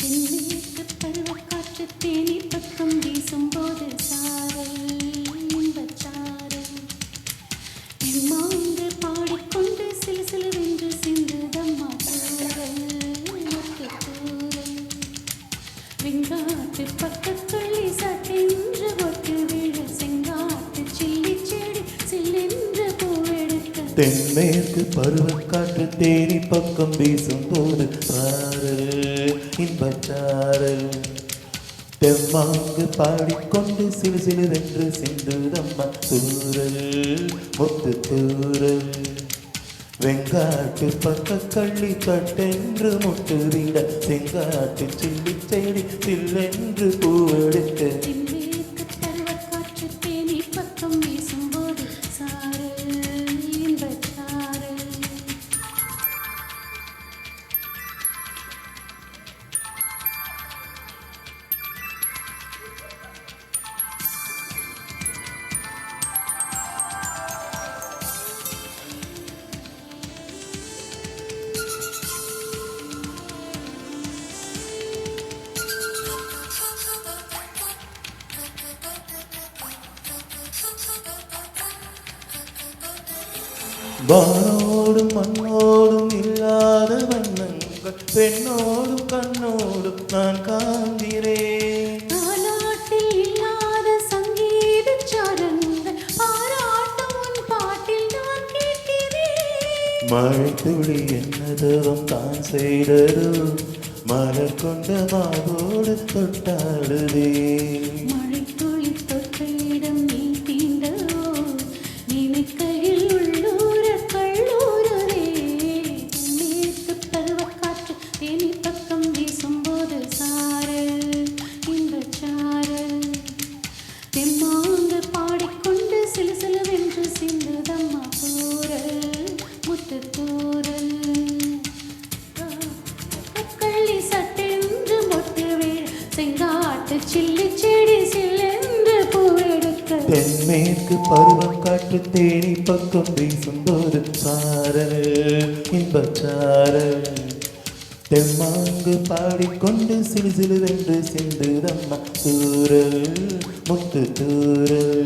தென்மேற்கு பருவக்காற்று தேனி பக்கம் வீசும்போது சாரல் இன்பச்சாரல் எம்மாங்கு பாடிக்கொண்டு சிலு சிலுவென்று சிந்துதம்மா தூரல் முத்து தூரல் வெங்காட்டு பக்கத்துள்ளி சட்டென்று ஒட்டு விழ செங்காட்டு சில்லி செடி சில்லென்று பூவெடுக்க தென்மேற்கு பருவக்காற்று தேனி பக்கம் வீசும்போது சாரல் இன்பச்சாரல் தெம்மாங்கு பாடிக்கொண்டு சிலு சிலுவென்று சிந்துதம்மா தூரல் முத்து தூரல் வெங்காட்டு பக்க கள்ளி கட்டென்று முட்டுவிட செங்காட்டு சில்லி செடி சில்லென்று பூவெடுக்க தென்மேற்கு பருவக்காற்று தேனி பக்கம் வீசும்போது சாரல் இன்பச்சாரல் வானோடும் மண்ணோடும் இல்லாத வண்ணங்கள் பெண்ணோடும் கண்ணோடும் நான் காண்கிறேன் தாலாட்டில் இல்லாத சங்கீத சாரங்கள் பாராட்டும் உன் பாட்டில் நான் கேட்கிறேன் மழை துளி என்னதவம் தான் செய்ததோ மலர் கொண்ட மாவோடு தொட்டாடுதே மழை துளி தொட்ட இடம் நீ தீண்டவோ நினைக்கையில் உள்ளூர கள்ளூரே மேற்கு பருவக்காற்று தேனி பக்கம் வீசும்போது சாரல் இன்பச்சாரல் தெம்மாங்கு பாடிக்கொண்டு சிலு சிலுவென்று சிந்துதம்மா தூரல் முத்து தூரல் கள்ளி சட்டென்று மொட்டு விழ செங்காட்டு சில்லி செடி சில்லென்று பூவெடுக்க தென்மேற்கு பருவக்காற்று தேனி பக்கம் வீசும்போது சாரல் இன்பச்சாரல் தெம்மாங்கு பாடிக்கொண்டு சிலு சிலுவென்று சிந்துதம்மா தூரல் முத்து தூரல்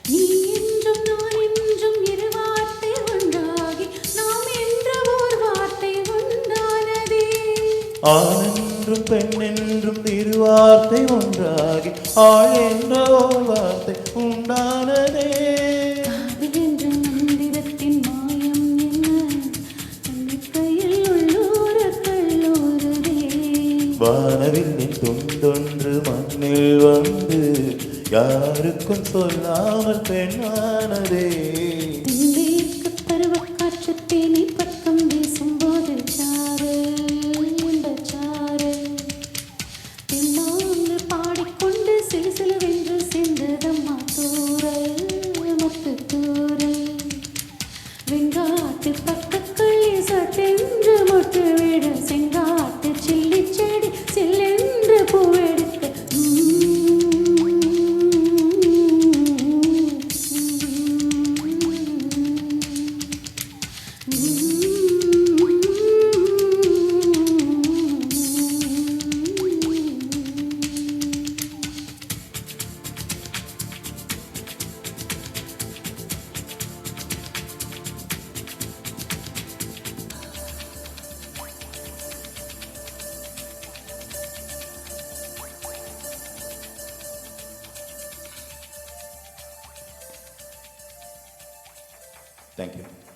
நீ என்றும் நான் என்றும் இரு வார்த்தை ஒன்றாகி நாம் என்ற ஓர் வார்த்தை உண்டானதே ஆணென்றும் பெண்ணென்றும் இருவார்த்தை ஒன்றாகி ஆள் என்ற ஓர் வார்த்தை உண்டானதே காதல் என்ற மந்திரத்தின் மாயம் என்ன நம்பிக்கையில் உள்ளூர கல்லூரதே வானவில்லின் துண்டொன்று மண்ணில் வந்து யாருக்கும் சொல்லாமல் பெண்ணானதே தென்மேற்கு பருவக்காற்று தேனி பக்கம் வீசும்போது சாரல் இன்பச்சாரல் தெம்மாங்கு பாடிக்கொண்டு சிலு சிலுவென்று சிந்துதம்மா தூரல் முத்து தூரல் வெங்காட்டு பக்கக்கள்ளி சட்டென்று மொட்டு விட செங்காட்டு சில்லி செடி சில்லென்று பூவெடுக்க Thank you.